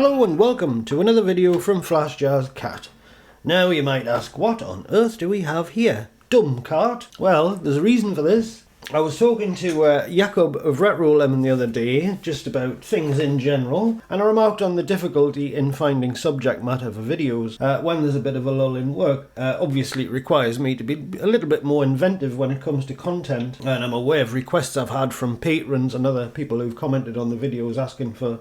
Hello and welcome to another video from FlashJar's Cat. Now you might ask, what on earth do we have here? Dumb cart? Well, there's a reason for this. I was talking to Jakob of Retro Lemon the other day, just about things in general, and I remarked on the difficulty in finding subject matter for videos when there's a bit of a lull in work. Obviously it requires me to be a little bit more inventive when it comes to content, and I'm aware of requests I've had from patrons and other people who've commented on the videos asking for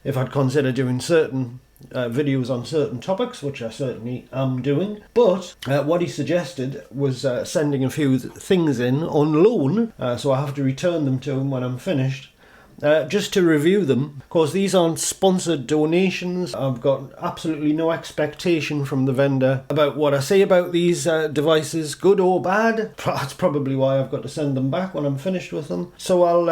if I'd consider doing certain videos on certain topics, which I certainly am doing. But what he suggested was sending a few things in on loan, so I have to return them to him when I'm finished. Just to review them. Of course, these aren't sponsored donations. I've got absolutely no expectation from the vendor about what I say about these devices, good or bad. That's probably why I've got to send them back when I'm finished with them. So I'll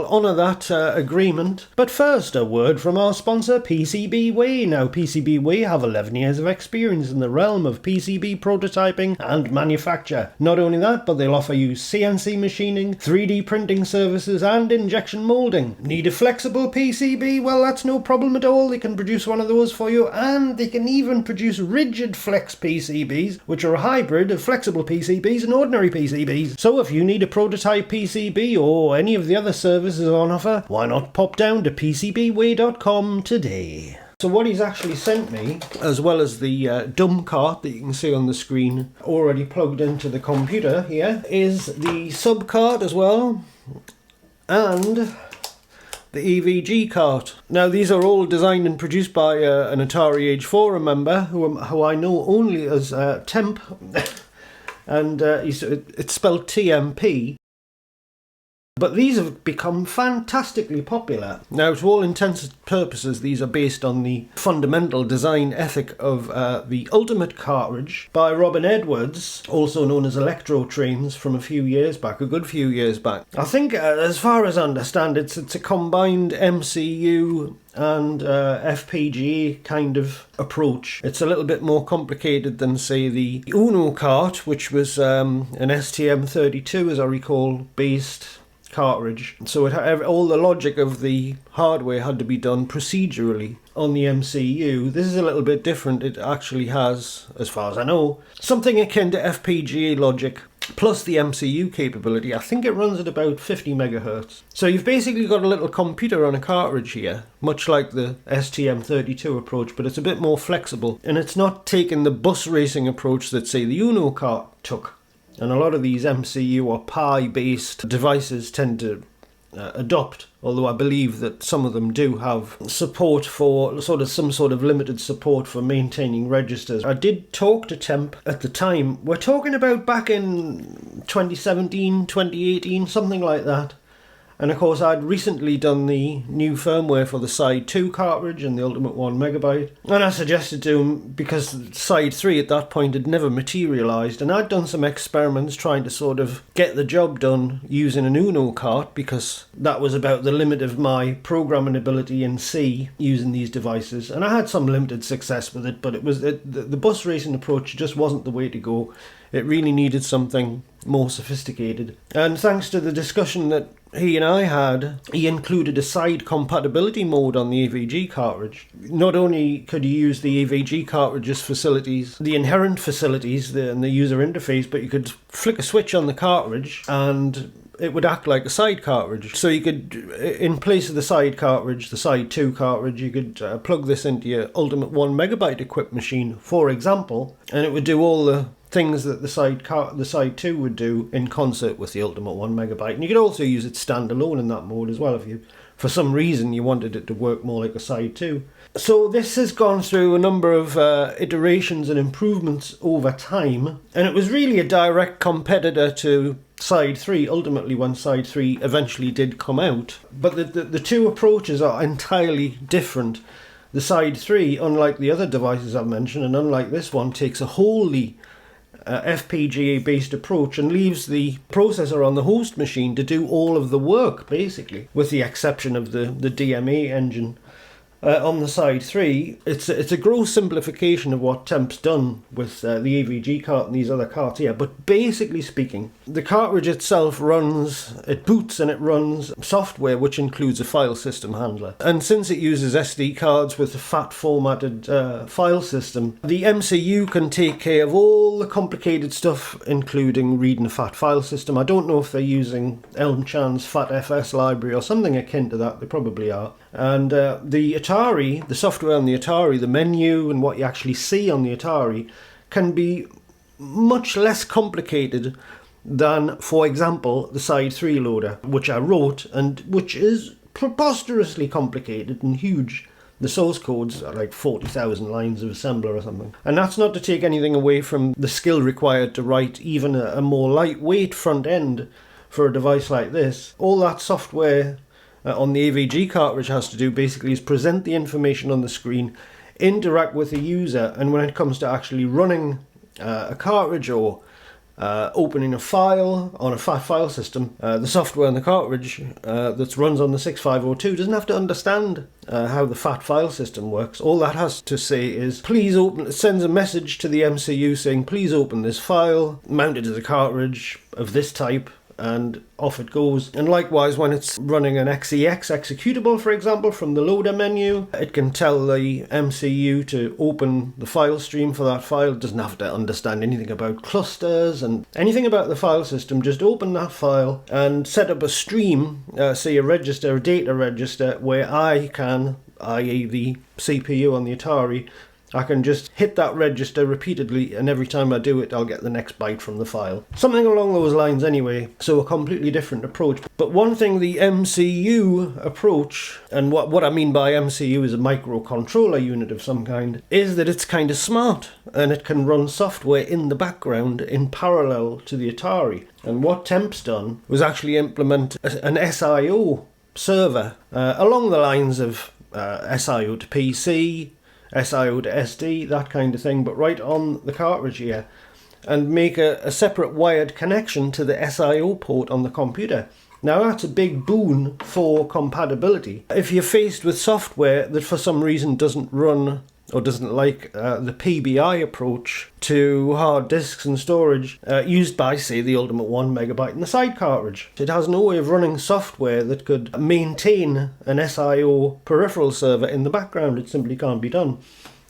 honour that agreement. But first, a word from our sponsor, PCBWay. Now, PCBWay have 11 years of experience in the realm of PCB prototyping and manufacture. Not only that, but they'll offer you CNC machining, 3D printing services, and injection molding. Need a flexible PCB? Well, that's no problem at all. They can produce one of those for you, and they can even produce rigid flex PCBs, which are a hybrid of flexible PCBs and ordinary PCBs. So if you need a prototype PCB or any of the other services on offer, why not pop down to PCBWay.com today. So what he's actually sent me, as well as the dumb cart that you can see on the screen already plugged into the computer here, is the sub cart as well, and the AVG cart. Now these are all designed and produced by an Atari Age Forum member who I know only as Temp, and it's spelled TMP. But these have become fantastically popular. Now, to all intents and purposes, these are based on the fundamental design ethic of the Ultimate cartridge by Robin Edwards, also known as Electro Trains, from a few years back, a good few years back. I think, as far as I understand, it's a combined MCU and FPGA kind of approach. It's a little bit more complicated than, say, the Uno cart, which was an STM32, as I recall, based cartridge. So all the logic of the hardware had to be done procedurally on the MCU. This is a little bit different. It actually has, as far as I know, something akin to FPGA logic plus the MCU capability. I think it runs at about 50 megahertz. So you've basically got a little computer on a cartridge here, much like the STM32 approach, but it's a bit more flexible, and it's not taking the bus racing approach that, say, the Uno cart took. And a lot of these MCU or Pi-based devices tend to adopt, although I believe that some of them do have support for some sort of limited support for maintaining registers. I did talk to Temp at the time. We're talking about back in 2017, 2018, something like that. And of course I'd recently done the new firmware for the Side 2 cartridge and the Ultimate 1MB. And I suggested to him, because Side 3 at that point had never materialised, and I'd done some experiments trying to sort of get the job done using an Uno cart, because that was about the limit of my programming ability in C using these devices. And I had some limited success with it, but it was the bus racing approach just wasn't the way to go. It really needed something more sophisticated. And thanks to the discussion that he and I had, he included a side compatibility mode on the AVG cartridge. Not only could you use the AVG cartridge's facilities, the inherent facilities and the user interface, but you could flick a switch on the cartridge and it would act like a side cartridge. So you could, in place of the side cartridge, the Side 2 cartridge, you could plug this into your Ultimate 1MB equipped machine, for example, and it would do all the things that the Side 2 would do in concert with the Ultimate 1MB. And you could also use it standalone in that mode as well if you, for some reason, you wanted it to work more like a Side 2. So this has gone through a number of iterations and improvements over time, and it was really a direct competitor to Side 3, ultimately, when Side 3 eventually did come out. But the two approaches are entirely different. The Side 3, unlike the other devices I've mentioned, and unlike this one, takes a wholly FPGA-based approach and leaves the processor on the host machine to do all of the work, basically, with the exception of the DMA engine. on the side 3, it's a gross simplification of what Temp's done with the AVG cart and these other carts here. But basically speaking, the cartridge itself it boots and it runs software which includes a file system handler. And since it uses SD cards with a FAT formatted file system, the MCU can take care of all the complicated stuff, including reading a FAT file system. I don't know if they're using Elm Chan's FATFS library or something akin to that. They probably are. And the Atari, the software on the Atari, the menu and what you actually see on the Atari can be much less complicated than, for example, the Side 3 loader, which I wrote and which is preposterously complicated and huge. The source codes are like 40,000 lines of assembler or something. And that's not to take anything away from the skill required to write even a more lightweight front end for a device like this. All that software on the AVG cartridge has to do basically is present the information on the screen, interact with the user, and when it comes to actually running a cartridge or opening a file on a FAT file system, the software on the cartridge that runs on the 6502 doesn't have to understand how the FAT file system works. All that has to say is, please open, it sends a message to the MCU saying, please open this file, mounted as a cartridge of this type, and off it goes. And likewise, when it's running an XEX executable, for example, from the loader menu, it can tell the MCU to open the file stream for that file. It doesn't have to understand anything about clusters and anything about the file system. Just open that file and set up a stream, say a register, a data register, where i.e. the CPU on the Atari, I can just hit that register repeatedly, and every time I do it, I'll get the next byte from the file. Something along those lines anyway, so a completely different approach. But one thing the MCU approach, and what I mean by MCU is a microcontroller unit of some kind, is that it's kind of smart, and it can run software in the background in parallel to the Atari. And what Temp's done was actually implement an SIO server along the lines of SIO to PC, SIO to SD, that kind of thing, but right on the cartridge here, and make a separate wired connection to the SIO port on the computer. Now that's a big boon for compatibility. If you're faced with software that for some reason doesn't run or doesn't like the PBI approach to hard disks and storage used by, say, the Ultimate 1 megabyte in the side cartridge. It has no way of running software that could maintain an SIO peripheral server in the background. It simply can't be done.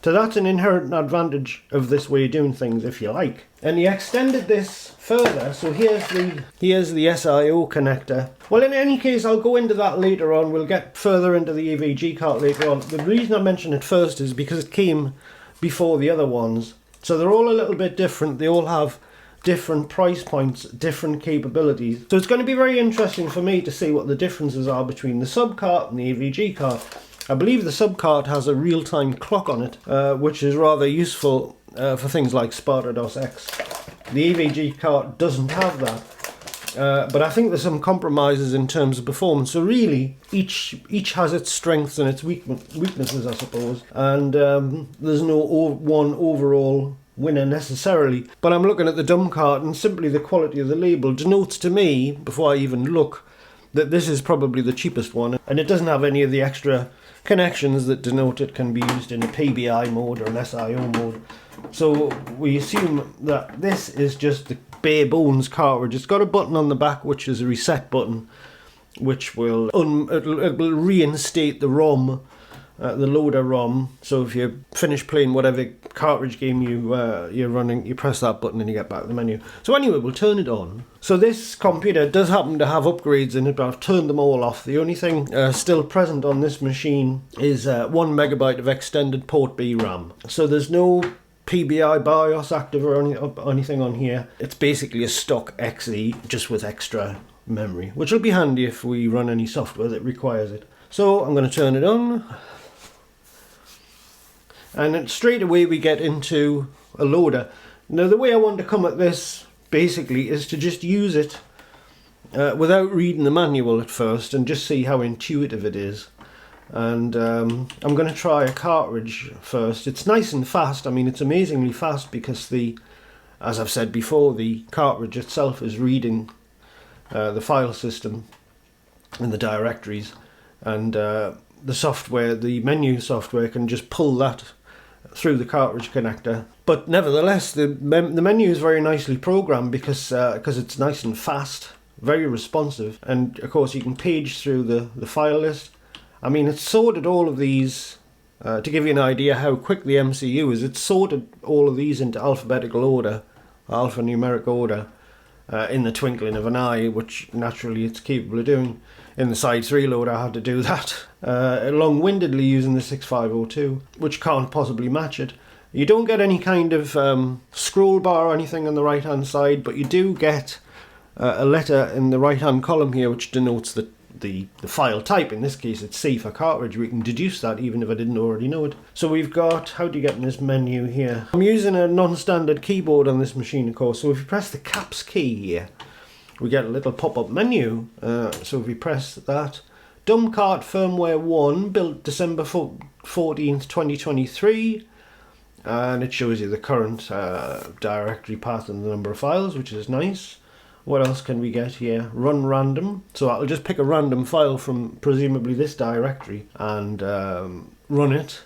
So that's an inherent advantage of this way of doing things, if you like. And he extended this further, so here's the SIO connector. Well, in any case, I'll go into that later on. We'll get further into the AVG cart later on. The reason I mention it first is because it came before the other ones. So they're all a little bit different. They all have different price points, different capabilities. So it's going to be very interesting for me to see what the differences are between the sub cart and the AVG cart. I believe the sub cart has a real-time clock on it, which is rather useful for things like Sparta-DOS X. The AVG cart doesn't have that, but I think there's some compromises in terms of performance. So really, each has its strengths and its weaknesses, I suppose, and there's no one overall winner necessarily. But I'm looking at the dumb cart, and simply the quality of the label denotes to me, before I even look, that this is probably the cheapest one, and it doesn't have any of the extra connections that denote it can be used in a PBI mode or an SIO mode. So we assume that this is just the bare bones cartridge. It's got a button on the back which is a reset button, which will it will reinstate the ROM, the loader ROM. So if you finish playing whatever cartridge game you're running, you press that button and you get back to the menu. So anyway, we'll turn it on. So this computer does happen to have upgrades in it, but I've turned them all off. The only thing still present on this machine is 1 megabyte of extended port B RAM. So there's no PBI BIOS active or anything on here. It's basically a stock XE just with extra memory, which will be handy if we run any software that requires it. So I'm going to turn it on, and then straight away we get into a loader. Now the way I want to come at this basically is to just use it without reading the manual at first and just see how intuitive it is. And I'm going to try a cartridge first. It's nice and fast. I mean, it's amazingly fast because as I've said before, the cartridge itself is reading the file system and the directories, and the software, the menu software, can just pull that through the cartridge connector. But nevertheless, the menu is very nicely programmed because it's nice and fast, very responsive, and of course you can page through the file list. I mean, it's sorted all of these, to give you an idea how quick the MCU is, it's sorted all of these into alphabetical order, alphanumeric order, in the twinkling of an eye, which naturally it's capable of doing. In the side 3 loader I had to do that long-windedly using the 6502, which can't possibly match it. You don't get any kind of scroll bar or anything on the right hand side, but you do get a letter in the right hand column here which denotes the file type. In this case it's C for cartridge. We can deduce that even if I didn't already know it. So we've got, how do you get in this menu here? I'm using a non-standard keyboard on this machine, of course, so if you press the caps key here, we get a little pop-up menu. So if we press that, Dumb Cart Firmware 1, built December 14th, 2023, and it shows you the current directory path and the number of files, which is nice. What else can we get here? Run random. So I'll just pick a random file from presumably this directory and run it.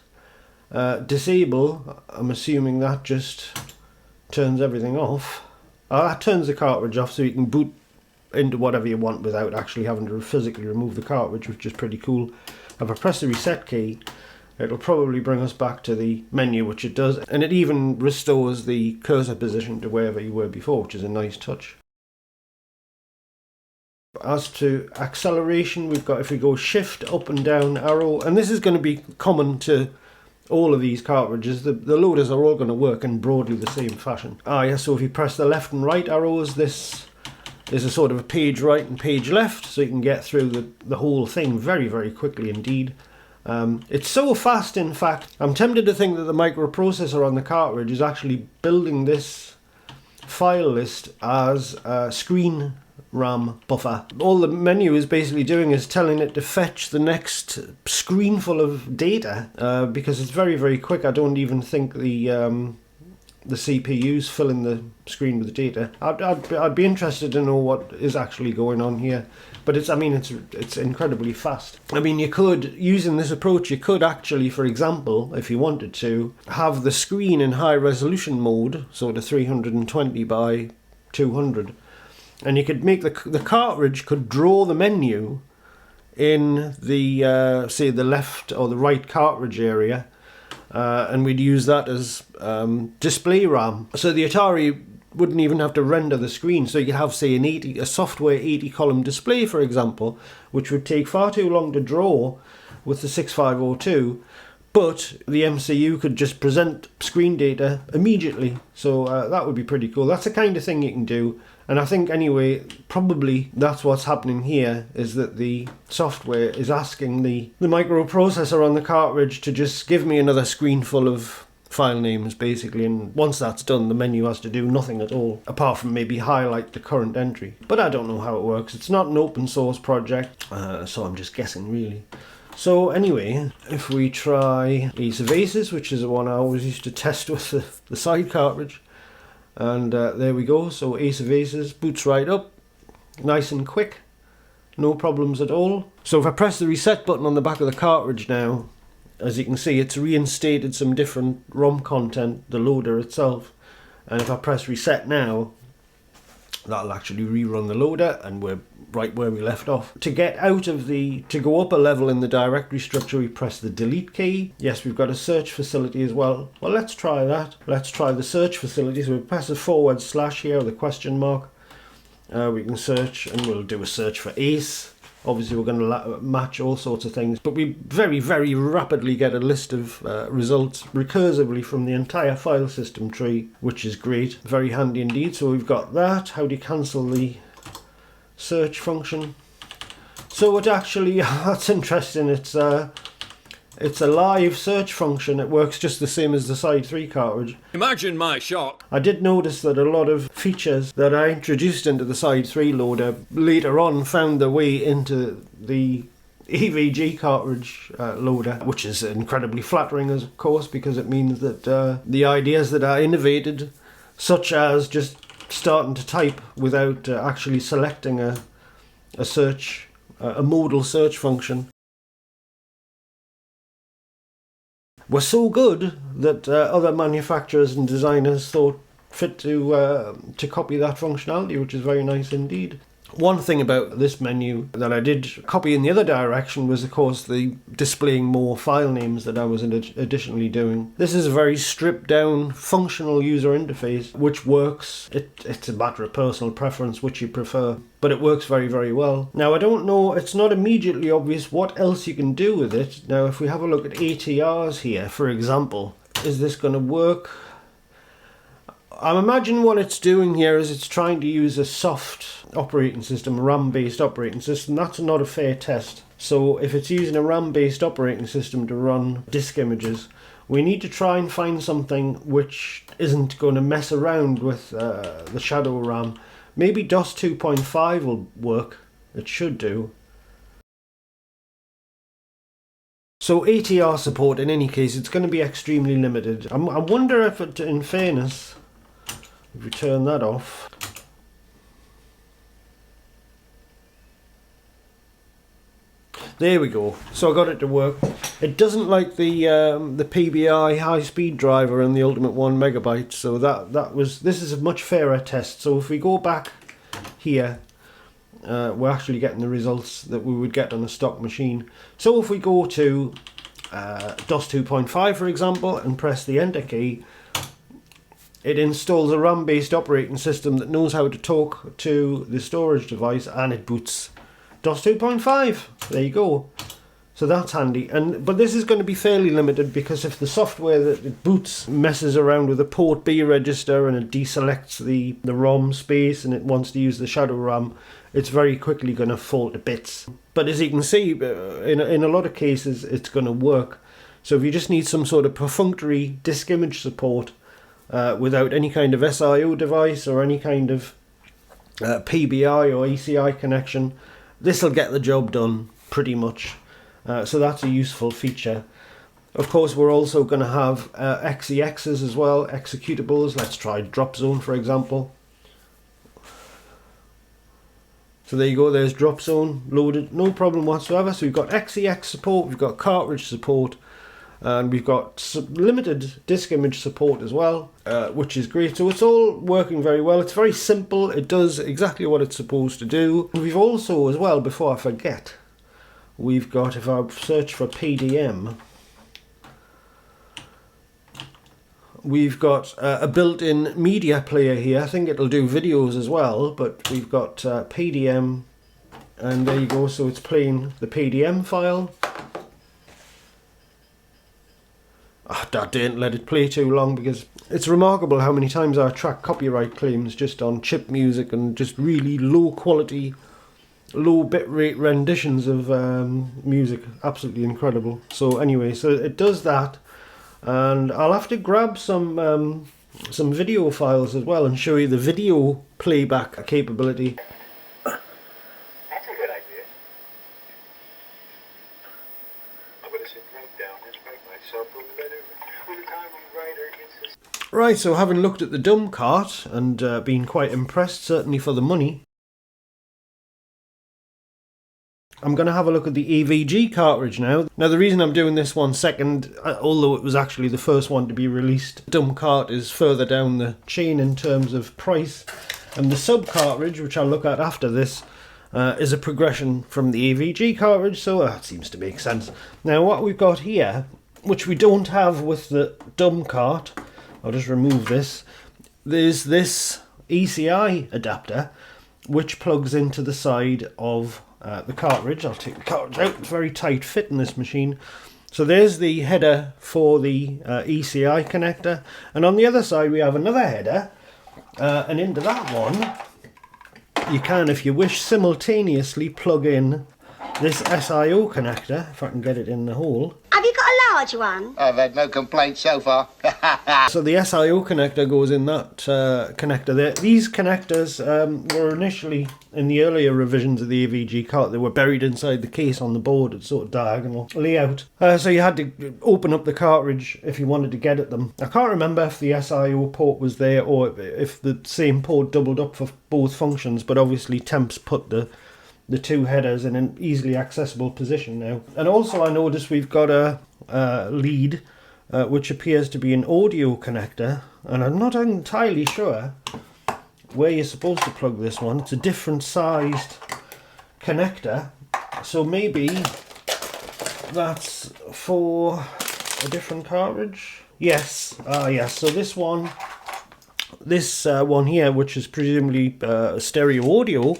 Disable, I'm assuming that just turns everything off. That turns the cartridge off so you can boot into whatever you want without actually having to physically remove the cartridge, which is pretty cool. If I press the reset key, it'll probably bring us back to the menu, which it does, and it even restores the cursor position to wherever you were before, which is a nice touch. As to acceleration, we've got, if we go shift, up and down arrow, and this is going to be common to all of these cartridges, the loaders are all going to work in broadly the same fashion. So if you press the left and right arrows, this is a sort of a page right and page left, so you can get through the whole thing very, very quickly indeed. It's so fast, in fact, I'm tempted to think that the microprocessor on the cartridge is actually building this file list as a screen RAM buffer. All the menu is basically doing is telling it to fetch the next screen full of data, because it's very, very quick. I don't even think the CPU's filling the screen with data. I'd be interested to know what is actually going on here, but it's incredibly fast. I mean, you could, using this approach, you could actually, for example, if you wanted to, have the screen in high resolution mode, sort of 320 by 200, and you could make the cartridge could draw the menu in the say the left or the right cartridge area, and we'd use that as display RAM. So the Atari wouldn't even have to render the screen. So you could have, say, a software 80 column display, for example, which would take far too long to draw with the 6502, but the MCU could just present screen data immediately. So that would be pretty cool. That's the kind of thing you can do. And I think, anyway, probably that's what's happening here, is that the software is asking the microprocessor on the cartridge to just give me another screen full of file names, basically. And once that's done, the menu has to do nothing at all, apart from maybe highlight the current entry. But I don't know how it works. It's not an open source project, so I'm just guessing, really. So anyway, if we try Ace of Aces, which is the one I always used to test with the side cartridge, and there we go. So Ace of Aces boots right up, nice and quick, no problems at all. So if I press the reset button on the back of the cartridge now, as you can see, it's reinstated some different ROM content, the loader itself, and if I press reset now, that'll actually rerun the loader, and we're right where we left off. To get out of to go up a level in the directory structure, we press the delete key. Yes, we've got a search facility as well. Well, let's try that. Let's try the search facility. So we press the / here, or the question mark. We can search, and we'll do a search for Ace. Obviously, we're going to match all sorts of things, but we very, very rapidly get a list of results recursively from the entire file system tree, which is great. Very handy indeed. So we've got that. How do you cancel the search function? So it actually, that's interesting. It's a live search function. It works just the same as the Side 3 cartridge. Imagine my shock. I did notice that a lot of features that I introduced into the Side 3 loader later on found their way into the AVG cartridge loader, which is incredibly flattering, of course, because it means that the ideas that I innovated, such as just starting to type without actually selecting a search, a modal search function, were so good that other manufacturers and designers thought fit to copy that functionality, which is very nice indeed. One thing about this menu that I did copy in the other direction was, of course, the displaying more file names that I was additionally doing. This is a very stripped down functional user interface which works. It's a matter of personal preference which you prefer, but it works very, very well. Now, I don't know, it's not immediately obvious what else you can do with it. Now, if we have a look at ATRs here, for example, is this going to work? I'm imagining what it's doing here is it's trying to use a soft operating system, a RAM-based operating system. That's not a fair test. So if it's using a RAM-based operating system to run disk images, we need to try and find something which isn't going to mess around with the shadow RAM. Maybe DOS 2.5 will work. It should do. So ATR support, in any case, it's going to be extremely limited. I wonder if it, in fairness, if we turn that off, there we go. So I got it to work. It doesn't like the PBI high-speed driver and the Ultimate 1 megabyte. So this is a much fairer test. So if we go back here, we're actually getting the results that we would get on a stock machine. So if we go to DOS 2.5, for example, and press the Enter key, it installs a RAM-based operating system that knows how to talk to the storage device, and it boots DOS 2.5. There you go. So that's handy. But this is going to be fairly limited, because if the software that it boots messes around with a port B register and it deselects the ROM space and it wants to use the shadow RAM, it's very quickly going to fall to bits. But as you can see, in a lot of cases, it's going to work. So if you just need some sort of perfunctory disk image support, without any kind of SIO device or any kind of PBI or ECI connection, this will get the job done pretty much. So that's a useful feature. Of course, we're also going to have XEXs as well, executables. Let's try drop zone, for example. So there you go, there's drop zone loaded, no problem whatsoever. So we've got XEX support, we've got cartridge support, and we've got limited disk image support as well, which is great. So it's all working very well. It's very simple. It does exactly what it's supposed to do. We've also, as well, before I forget, we've got, if I search for PDM, we've got a built-in media player here. I think it'll do videos as well, but we've got PDM, and there you go. So it's playing the PDM file. I didn't let it play too long, because it's remarkable how many times I track copyright claims just on chip music and just really low quality, low bitrate renditions of music. Absolutely incredible. So anyway, so it does that, and I'll have to grab some video files as well and show you the video playback capability. That's a good idea. I'm going to sit right down and write myself a letter when the time of writer gets this. Right, so having looked at the dumb cart and been quite impressed, certainly for the money, I'm going to have a look at the AVG cartridge now. Now, the reason I'm doing this one second, although it was actually the first one to be released, dumb cart is further down the chain in terms of price, and the sub cartridge, which I'll look at after this, is a progression from the AVG cartridge, so that seems to make sense. Now, what we've got here, which we don't have with the dumb cart, I'll just remove this, there's this ECI adapter which plugs into the side of the cartridge. I'll take the cartridge out, it's very tight fit in this machine. So there's the header for the ECI connector, and on the other side we have another header, and into that one you can, if you wish, simultaneously plug in this SIO connector, if I can get it in the hole. Have you got a large one? I've had no complaints so far. So the SIO connector goes in that connector there. These connectors were initially, in the earlier revisions of the AVG cart, they were buried inside the case on the board. It's sort of diagonal layout. So you had to open up the cartridge if you wanted to get at them. I can't remember if the SIO port was there or if the same port doubled up for both functions, but obviously Temps put the two headers in an easily accessible position now. And also I noticed we've got a lead which appears to be an audio connector, and I'm not entirely sure where you're supposed to plug this one. It's a different sized connector, so maybe that's for a different cartridge. Yes, yes. So this one here, which is presumably stereo audio,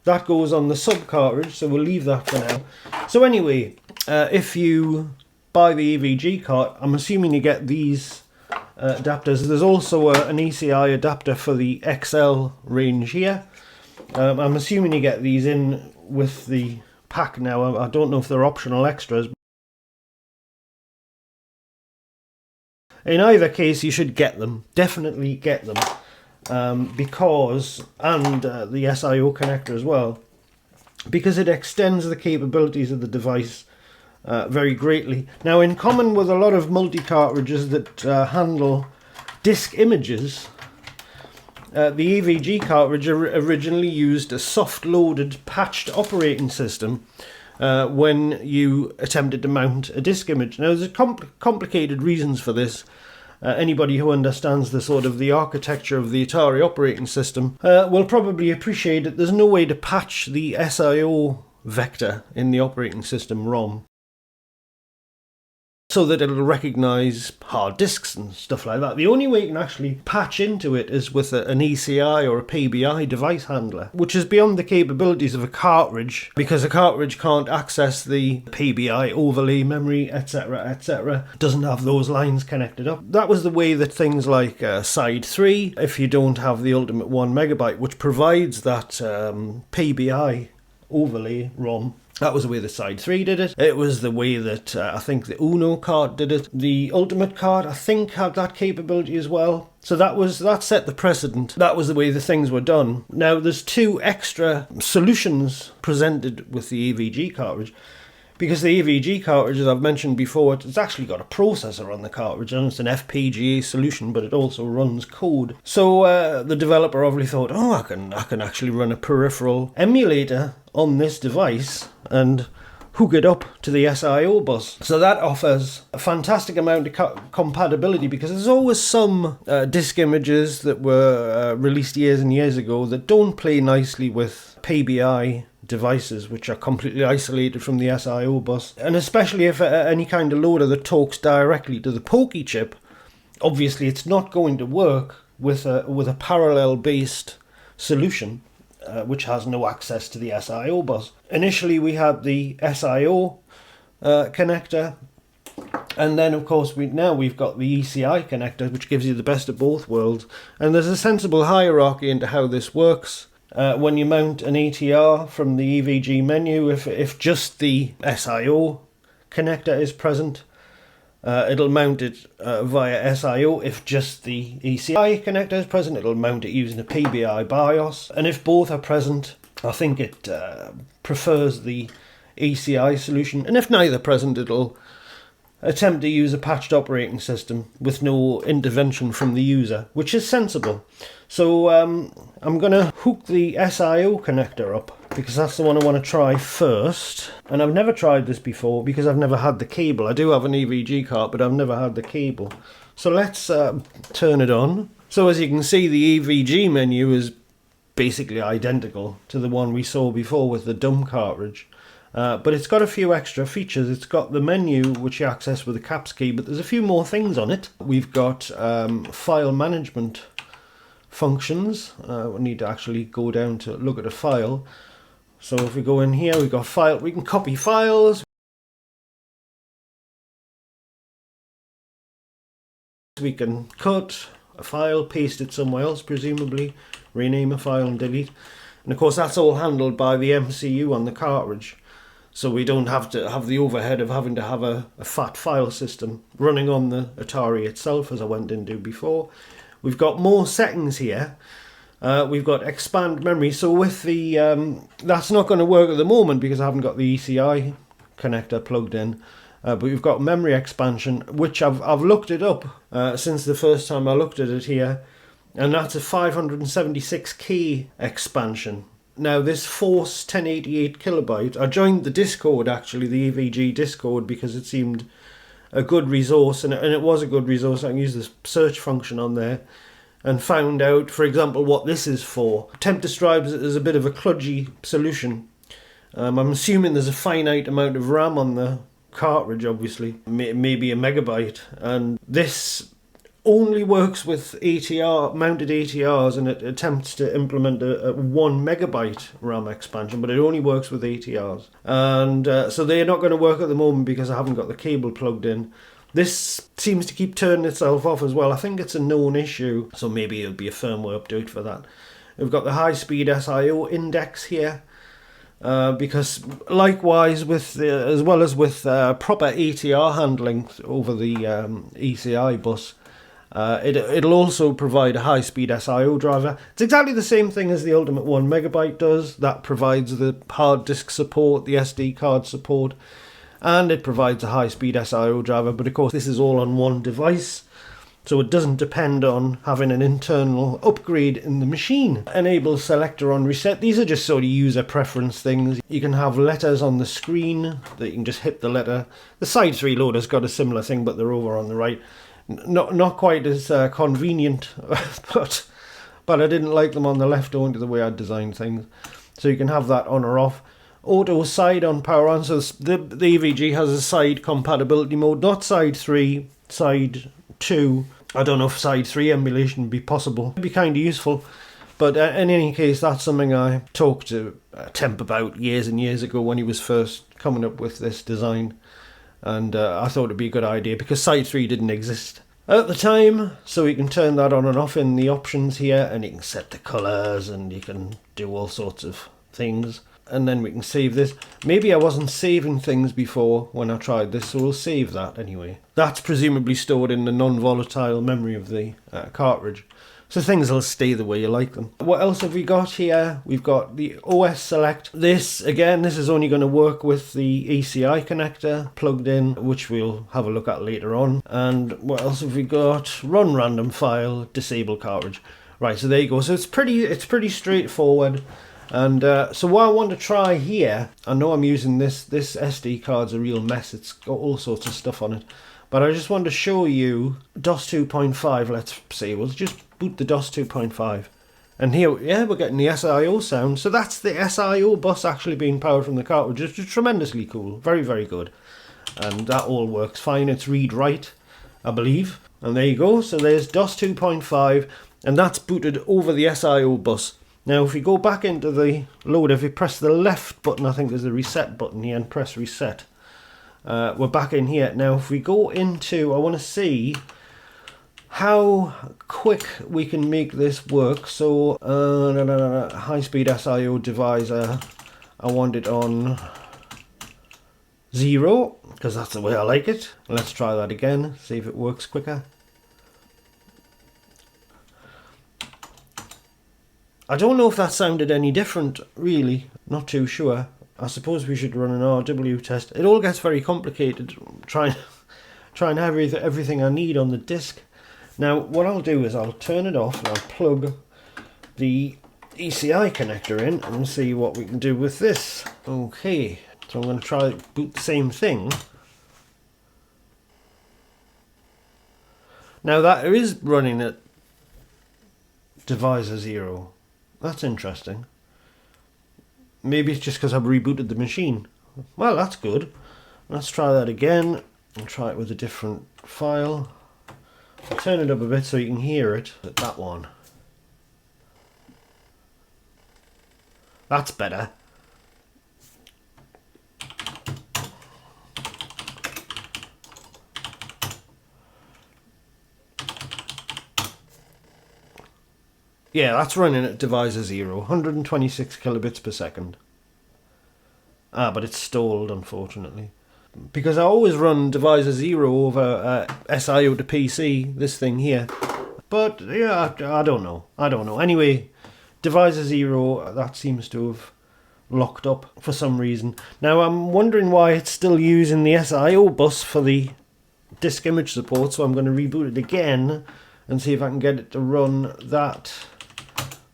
that goes on the sub cartridge, so we'll leave that for now. So anyway, if you buy the AVG cart, I'm assuming you get these adapters. There's also an ECI adapter for the XL range here. I'm assuming you get these in with the pack now. I don't know if they're optional extras. In either case, you should get them. Definitely get them. Because, and the SIO connector as well, because it extends the capabilities of the device very greatly. Now, in common with a lot of multi-cartridges that handle disk images, the AVG cartridge originally used a soft-loaded patched operating system when you attempted to mount a disk image. Now, there's complicated reasons for this. Anybody who understands the sort of the architecture of the Atari operating system will probably appreciate that there's no way to patch the SIO vector in the operating system ROM so that it'll recognize hard disks and stuff like that. The only way you can actually patch into it is with an ECI or a PBI device handler, which is beyond the capabilities of a cartridge, because a cartridge can't access the PBI overlay memory, etc, etc. It doesn't have those lines connected up. That was the way that things like Side 3, if you don't have the ultimate 1 megabyte, which provides that PBI overlay ROM, that was the way the Side 3 did it. It was the way that I think the Uno cart did it. The Ultimate cart, I think, had that capability as well. So that set the precedent. That was the way the things were done. Now, there's two extra solutions presented with the AVG cartridge, because the AVG cartridge, as I've mentioned before, it's actually got a processor on the cartridge, and it's an FPGA solution, but it also runs code. So the developer obviously thought, oh, I can actually run a peripheral emulator on this device and hook it up to the SIO bus. So that offers a fantastic amount of compatibility, because there's always some disk images that were released years and years ago that don't play nicely with PBI devices, which are completely isolated from the SIO bus. And especially if any kind of loader that talks directly to the Pokey chip, obviously it's not going to work with a parallel based solution which has no access to the SIO bus. Initially we had the SIO connector, and then of course we've got the ECI connector, which gives you the best of both worlds. And there's a sensible hierarchy into how this works. When you mount an ATR from the EVG menu, if just the SIO connector is present, it'll mount it via SIO. If just the ECI connector is present, it'll mount it using a PBI BIOS. And if both are present, I think it prefers the ECI solution. And if neither present, it'll attempt to use a patched operating system with no intervention from the user, which is sensible. So I'm going to hook the SIO connector up, because that's the one I want to try first. And I've never tried this before because I've never had the cable. I do have an AVG cart, but I've never had the cable. So let's turn it on. So as you can see, the AVG menu is basically identical to the one we saw before with the dumb cartridge. But it's got a few extra features. It's got the menu, which you access with the caps key, but there's a few more things on it. We've got file management functions. We need to actually go down to look at a file. So if we go in here, we've got file. We can copy files. We can cut a file, paste it somewhere else, presumably, rename a file and delete. And of course that's all handled by the MCU on the cartridge. So we don't have to have the overhead of having to have a fat file system running on the Atari itself, as I went into before. We've got more settings here. We've got expand memory. So with the that's not going to work at the moment because I haven't got the ECI connector plugged in. But we've got memory expansion, which I've looked it up since the first time I looked at it here, and that's a 576K expansion. Now this Force 1088 kilobyte, I joined the Discord actually, the AVG Discord, because it seemed a good resource, and it was a good resource. I can use this search function on there and found out, for example, what this is for. Temp describes it as a bit of a kludgy solution. I'm assuming there's a finite amount of RAM on the cartridge, obviously, maybe a megabyte, and this only works with ATR mounted ATRs, and it attempts to implement a 1 megabyte RAM expansion, but it only works with ATRs, and so they're not going to work at the moment because I haven't got the cable plugged in. This seems to keep turning itself off as well. I think it's a known issue, so maybe it'll be a firmware update for that. We've got the high-speed SIO index here, because likewise, with as well as with proper ATR handling over the ECI bus, it'll also provide a high-speed SIO driver. It's exactly the same thing as the Ultimate 1 megabyte does. That provides the hard disk support, the SD card support, and it provides a high-speed SIO driver. But of course, this is all on one device, so it doesn't depend on having an internal upgrade in the machine. Enable selector on reset. These are just sort of user preference things. You can have letters on the screen that you can just hit the letter. The side 3 loader's got a similar thing, but they're over on the right. Not quite as convenient, but I didn't like them on the left owing to the way I designed things. So you can have that on or off. Auto side on, power on. So the AVG has a side compatibility mode, not side 3, side 2. I don't know if side 3 emulation would be possible. It'd be kind of useful. But in any case, that's something I talked to Temp about years and years ago when he was first coming up with this design. And I thought it'd be a good idea because side 3 didn't exist at the time, so you can turn that on and off in the options here, and you can set the colours and you can do all sorts of things. And then we can save this. Maybe I wasn't saving things before when I tried this, so we'll save that anyway. That's presumably stored in the non-volatile memory of the cartridge. So things will stay the way you like them. What else have we got here? We've got the OS select. This, again, this is only going to work with the ECI connector plugged in, which we'll have a look at later on. And what else have we got? Run random file, disable cartridge. Right, so there you go. So it's pretty straightforward. And so what I want to try here, I know I'm using this SD card's a real mess. It's got all sorts of stuff on it. But I just want to show you DOS 2.5, let's say. We'll just boot the DOS 2.5. And here, yeah, we're getting the SIO sound. So that's the SIO bus actually being powered from the cartridge, which is tremendously cool. Very, very good. And that all works fine. It's read-write, I believe. And there you go. So there's DOS 2.5, and that's booted over the SIO bus. Now, if we go back into the loader, if you press the left button, I think there's a reset button here, and press reset. We're back in here. Now, if we go into, I want to see how quick we can make this work. So, high-speed SIO divisor, I want it on 0, because that's the way I like it. Let's try that again, see if it works quicker. I don't know if that sounded any different, really. Not too sure. I suppose we should run an RW test. It all gets very complicated trying to have everything I need on the disk. Now, what I'll do is I'll turn it off and I'll plug the ECI connector in and see what we can do with this. Okay, so I'm going to try boot the same thing. Now that is running at divisor 0. That's interesting. Maybe it's just because I've rebooted the machine. Well, that's good. Let's try that again and try it with a different file. I'll turn it up a bit so you can hear it. That one. That's better. Yeah, that's running at divisor 0, 126 kilobits per second. Ah, but it's stalled, unfortunately. Because I always run divisor 0 over SIO to PC, this thing here. But, yeah, I don't know. Anyway, divisor 0, that seems to have locked up for some reason. Now, I'm wondering why it's still using the SIO bus for the disk image support, so I'm going to reboot it again and see if I can get it to run that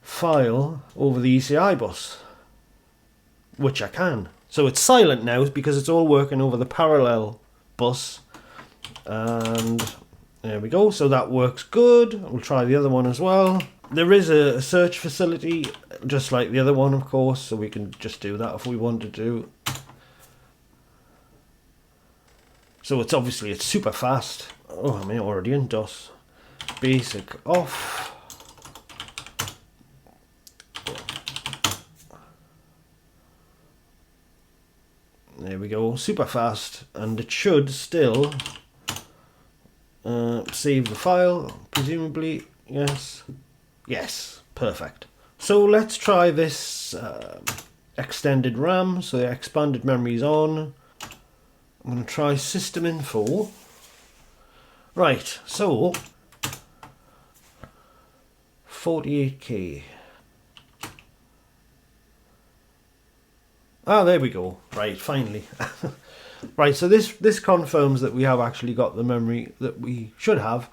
file over the ECI bus, which I can. So it's silent now because it's all working over the parallel bus, And there we go. So that works good. We'll try the other one as well. There is a search facility, just like the other one, of course, so we can just do that if we wanted to. So it's obviously, it's super fast. Oh, I'm already in DOS. Basic off. There we go, super fast, and it should still save the file, presumably. Yes, perfect. So let's try this extended RAM. So the expanded memory is on. I'm going to try system info. Right, so 48K. Ah, there we go. Right, finally. Right, so this confirms that we have actually got the memory that we should have.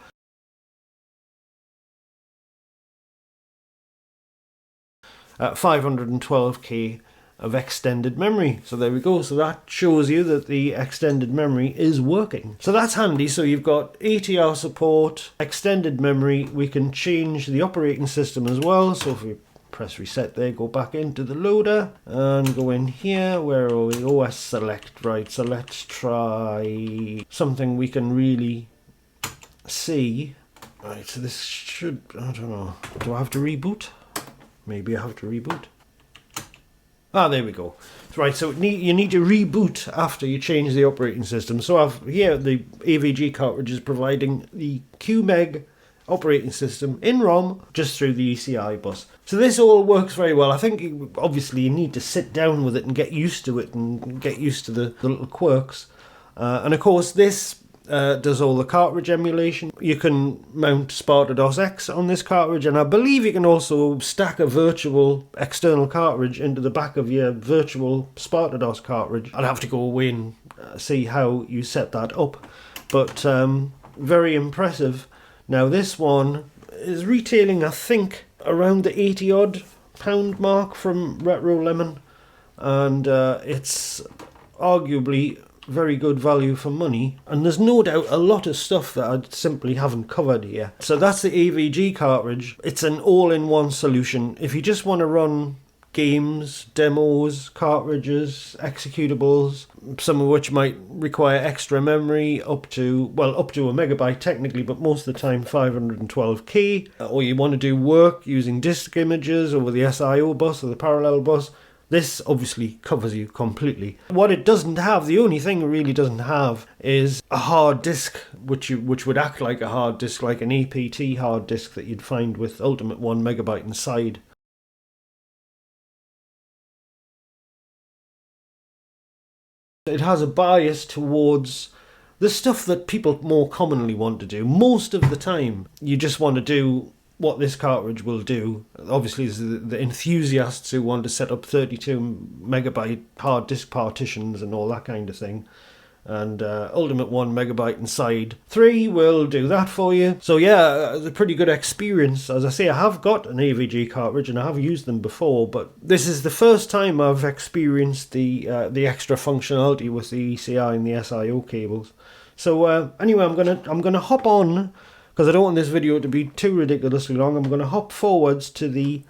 At 512K of extended memory. So there we go. So that shows you that the extended memory is working. So that's handy. So you've got ATR support, extended memory. We can change the operating system as well. So if we press reset there, go back into the loader and go in here. Where are we? OS select. Right, so let's try something we can really see. Right, so this should, I don't know, do I have to reboot? Maybe I have to reboot. Ah, there we go. Right, so you need to reboot after you change the operating system. So here the AVG cartridge is providing the QMEG operating system in ROM just through the ECI bus. So this all works very well. I think obviously you need to sit down with it and get used to it and get used to the little quirks. And of course this does all the cartridge emulation. You can mount Sparta-DOS X on this cartridge, and I believe you can also stack a virtual external cartridge into the back of your virtual Sparta-DOS cartridge. I'd have to go away and see how you set that up, but very impressive. Now this one is retailing, I think, around the 80 odd pound mark from Retro Lemon, and it's arguably very good value for money, and there's no doubt a lot of stuff that I simply haven't covered here. So that's the AVG cartridge. It's an all-in-one solution. If you just want to run games, demos, cartridges, executables, some of which might require extra memory, up to a megabyte technically, but most of the time 512K, or you want to do work using disk images over the SIO bus or the parallel bus, this obviously covers you completely. What it doesn't have, the only thing it really doesn't have, is a hard disk, which would act like a hard disk, like an APT hard disk that you'd find with Ultimate 1 megabyte inside. It has a bias towards the stuff that people more commonly want to do. Most of the time, you just want to do what this cartridge will do. Obviously, there's the enthusiasts who want to set up 32 megabyte hard disk partitions and all that kind of thing. And Ultimate 1 megabyte inside 3 will do that for you. So yeah, it's a pretty good experience. As I say, I have got an AVG cartridge and I have used them before, but this is the first time I've experienced the extra functionality with the ECI and the SIO cables. So anyway, I'm gonna hop on, because I don't want this video to be too ridiculously long. I'm gonna hop forwards to the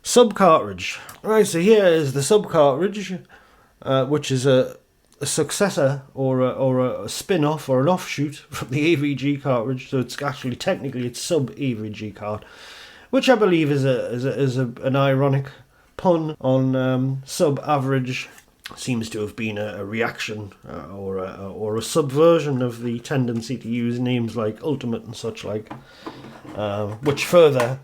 sub cartridge. Right, so here is the sub cartridge, which is a successor or a spin-off or an offshoot from the AVG cartridge. So it's actually technically it's sub AVG cart, which I believe is an ironic pun on sub average. Seems to have been a reaction or a subversion of the tendency to use names like Ultimate and such like, which further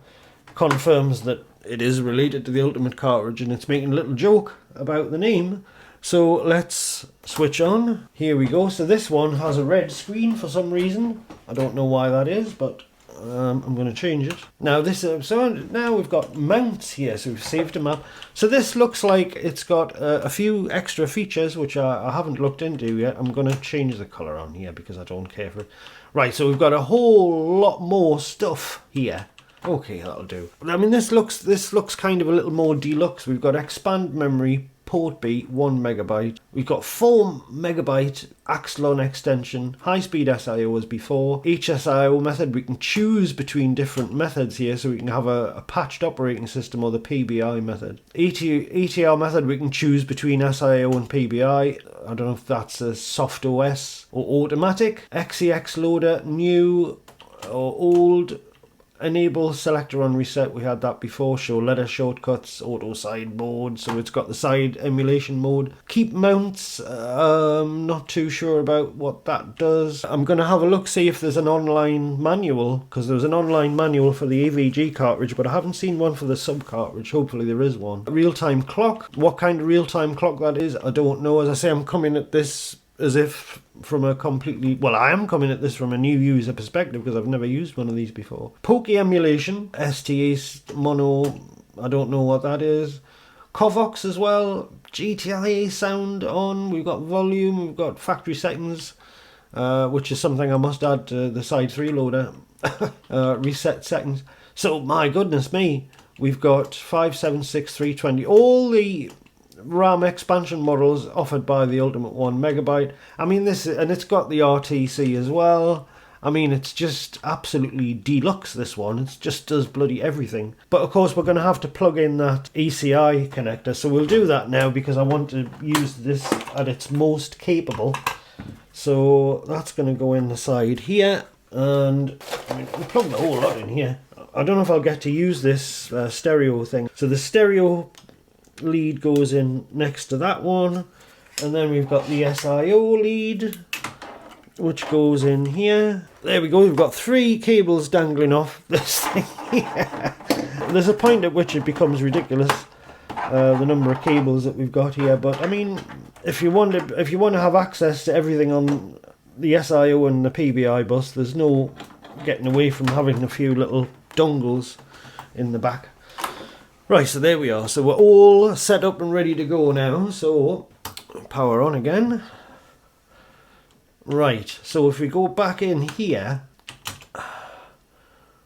confirms that it is related to the Ultimate cartridge and it's making a little joke about the name. So let's switch on. Here we go. So this one has a red screen for some reason. I don't know why that is, but I'm going to change it. Now so now we've got mounts here. So we've saved a map. So this looks like it's got a few extra features which I haven't looked into yet. I'm going to change the color on here because I don't care for it. Right, so we've got a whole lot more stuff here. Okay, that'll do. I mean, this looks kind of a little more deluxe. We've got expand memory, port B 1 megabyte. We've got 4 megabyte Axlon extension, high-speed SIO as before. Each SIO method, we can choose between different methods here, so we can have a patched operating system or the PBI method. ETR method, we can choose between SIO and PBI. I don't know if that's a soft OS or automatic. XEX loader, new or old. Enable selector on reset, we had that before. Show letter shortcuts, auto side mode, so it's got the side emulation mode. Keep mounts, not too sure about what that does. I'm going to have a look, see if there's an online manual, because there's an online manual for the AVG cartridge, but I haven't seen one for the sub cartridge. Hopefully there is one. Real-time clock, what kind of real-time clock that is, I don't know. As I say, I'm coming at this as if from a completely, well, I am coming at this from a new user perspective because I've never used one of these before. Pokey emulation, STA's mono, I don't know what that is. Covox as well, GTIA sound on, we've got volume, we've got factory settings, which is something I must add to the side 3 loader. Reset settings. So my goodness me, we've got 576, 320, all the RAM expansion models offered by the Ultimate 1 megabyte. I mean, this, and it's got the RTC as well. I mean, it's just absolutely deluxe, this one. It just does bloody everything. But of course, we're going to have to plug in that ECI connector. So we'll do that now because I want to use this at its most capable. So that's going to go in the side here. And I mean, we plug the whole lot in here. I don't know if I'll get to use this stereo thing. So the stereo lead goes in next to that one, and then we've got the SIO lead which goes in here. There we go, we've got 3 cables dangling off this thing here. There's a point at which it becomes ridiculous, the number of cables that we've got here, but I mean, if you want to have access to everything on the SIO and the PBI bus, there's no getting away from having a few little dongles in the back. Right, so there we are. So we're all set up and ready to go now. So power on again. Right, so if we go back in here.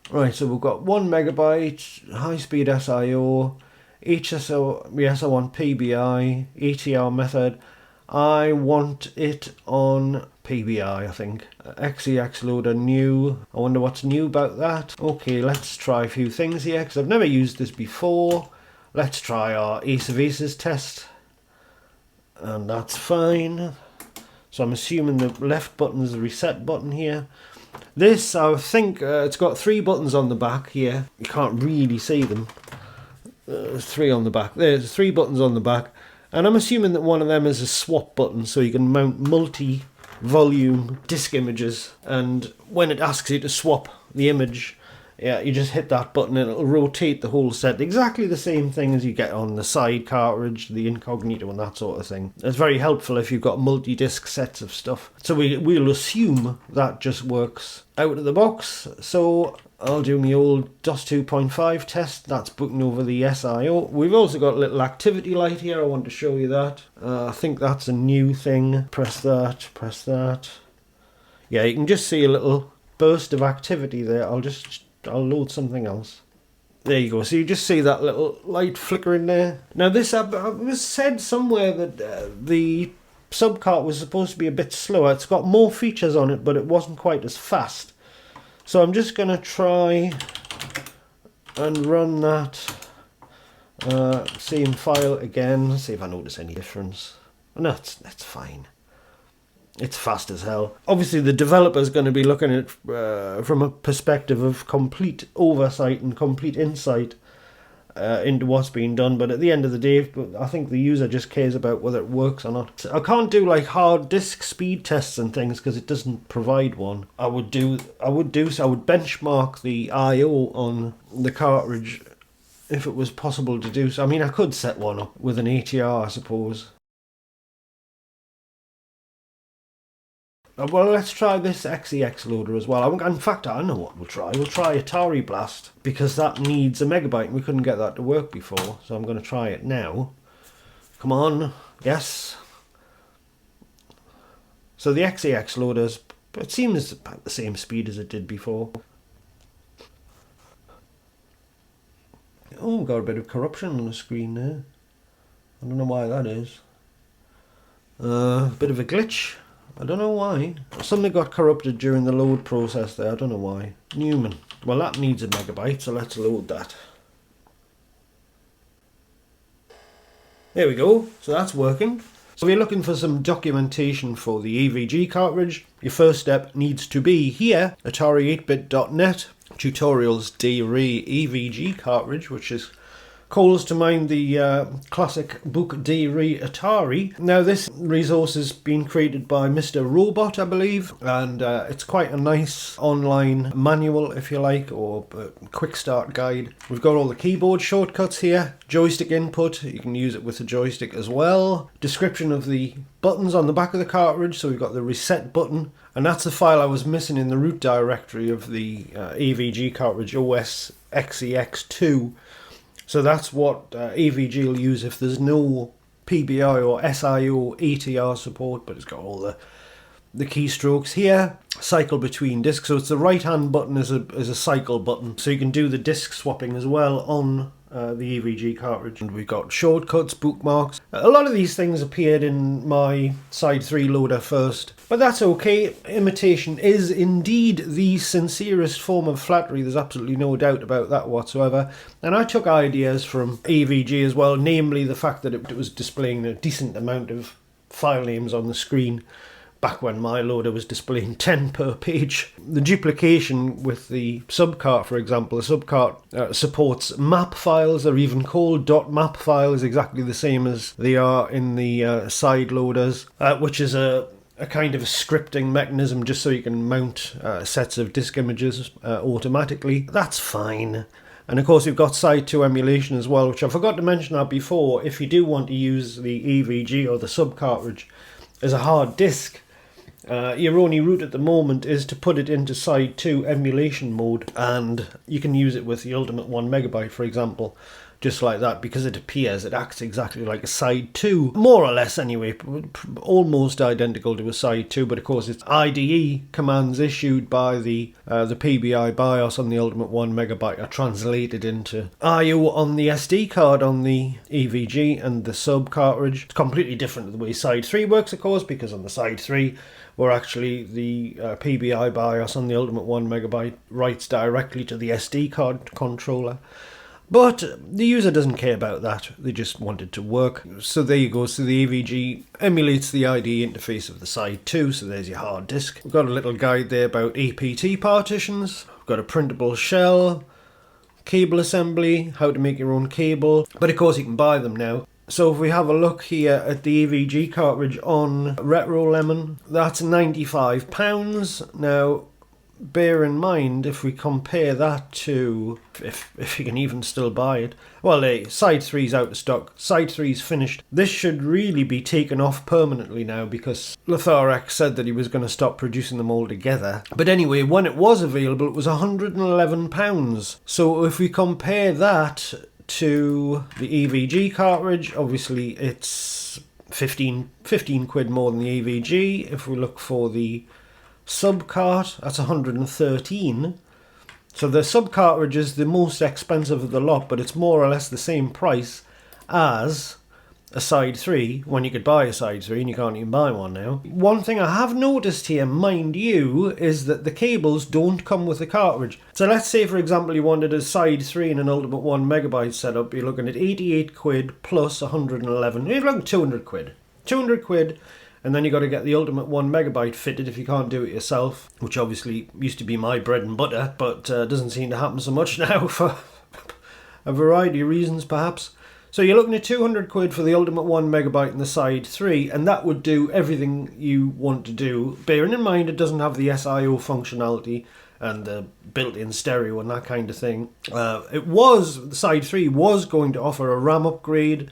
Right, so we've got 1 megabyte, high-speed SIO, HSO, SO on PBI, ETR method. I want it on PBI, I think. XEX loader new. I wonder what's new about that. Okay, let's try a few things here because I've never used this before. Let's try our Ace of Aces test. And that's fine. So I'm assuming the left button is the reset button here. This, I think, it's got 3 buttons on the back here. You can't really see them. There's 3 on the back. There's 3 buttons on the back. And I'm assuming that one of them is a swap button, so you can mount multi-volume disk images. And when it asks you to swap the image, yeah, you just hit that button and it'll rotate the whole set. Exactly the same thing as you get on the side cartridge, the incognito and that sort of thing. It's very helpful if you've got multi-disc sets of stuff. So we'll assume that just works out of the box. So I'll do my old DOS 2.5 test. That's booting over the SIO. We've also got a little activity light here. I want to show you that. I think that's a new thing. Press that, press that. Yeah, you can just see a little burst of activity there. I'll load something else. There you go. So you just see that little light flickering there. Now this, it was said somewhere that the subcart was supposed to be a bit slower. It's got more features on it, but it wasn't quite as fast. So I'm just going to try and run that same file again. See if I notice any difference. No, that's fine. It's fast as hell. Obviously, the developer's going to be looking at it from a perspective of complete oversight and complete insight into what's being done. But at the end of the day, I think the user just cares about whether it works or not. I can't do like hard disk speed tests and things because it doesn't provide one. I would benchmark the I/O on the cartridge if it was possible to do so. I mean, I could set one up with an ATR, I suppose. Well, let's try this XEX loader as well. In fact, I know what we'll try. We'll try Atari Blast, because that needs a megabyte and we couldn't get that to work before. So I'm going to try it now. Come on. Yes. So the XEX loader's, it seems about the same speed as it did before. Oh, got a bit of corruption on the screen there. I don't know why that is. Bit of a glitch. I don't know why. Something got corrupted during the load process there. I don't know why. Newman. Well, that needs a megabyte, so let's load that. There we go. So that's working. So if you're looking for some documentation for the AVG cartridge, your first step needs to be here, atari8bit.net, tutorials Re AVG cartridge, which is calls to mind the classic book Re Atari. Now this resource has been created by Mr. Robot, I believe, and it's quite a nice online manual, if you like, or quick start guide. We've got all the keyboard shortcuts here, joystick input, you can use it with the joystick as well, description of the buttons on the back of the cartridge, so we've got the reset button, and that's the file I was missing in the root directory of the AVG cartridge, OS XEX2. So that's what AVG will use if there's no PBI or SIO ATR support, but it's got all the keystrokes here. Cycle between discs, so it's the right hand button is a cycle button, so you can do the disc swapping as well on the AVG cartridge. And we've got shortcuts, bookmarks. A lot of these things appeared in my Side 3 loader first, but that's okay. Imitation is indeed the sincerest form of flattery. There's absolutely no doubt about that whatsoever. And I took ideas from AVG as well, namely the fact that it was displaying a decent amount of file names on the screen back when my loader was displaying 10 per page. The duplication with the subcart, for example, the subcart supports map files. They're even called .map files, exactly the same as they are in the side loaders, which is a kind of a scripting mechanism just so you can mount sets of disk images automatically. That's fine. And of course we've got Side 2 emulation as well, which I forgot to mention that before. If you do want to use the AVG or the sub cartridge as a hard disk, your only route at the moment is to put it into Side 2 emulation mode, and you can use it with the Ultimate 1 megabyte, for example, just like that, because it acts exactly like a Side 2, more or less anyway, almost identical to a Side 2, but of course it's IDE commands issued by the PBI BIOS on the Ultimate 1 megabyte are translated into IO on the SD card on the AVG and the sub cartridge. It's completely different to the way Side 3 works, of course, because on the Side 3 where actually the PBI BIOS on the Ultimate 1 megabyte writes directly to the SD card controller. But the user doesn't care about that, they just want it to work. So there you go, so the AVG emulates the IDE interface of the Side 2, so there's your hard disk. We've got a little guide there about APT partitions, we've got a printable shell, cable assembly, how to make your own cable, but of course you can buy them now. So if we have a look here at the AVG cartridge on RetroLemon, that's £95. Now, bear in mind, if we compare that to, if you can even still buy it, well, Side 3's out of stock, Side 3's finished. This should really be taken off permanently now, because Litharex said that he was going to stop producing them altogether. But anyway, when it was available, it was £111. So if we compare that to the AVG cartridge, obviously it's 15 quid more than the AVG. If we look for the sub cart, that's 113. So the sub cartridge is the most expensive of the lot, but it's more or less the same price as a Side 3, when you could buy a Side 3 and you can't even buy one now. One thing I have noticed here, mind you, is that the cables don't come with the cartridge. So let's say, for example, you wanted a Side 3 and an Ultimate 1 megabyte setup, you're looking at 88 quid plus 111, you're looking at 200 quid. 200 quid, and then you got to get the Ultimate 1 megabyte fitted if you can't do it yourself, which obviously used to be my bread and butter, but doesn't seem to happen so much now for a variety of reasons perhaps. So you're looking at 200 quid for the Ultimate 1 megabyte and the Side 3, and that would do everything you want to do. Bearing in mind it doesn't have the SIO functionality and the built-in stereo and that kind of thing. The Side 3 was going to offer a RAM upgrade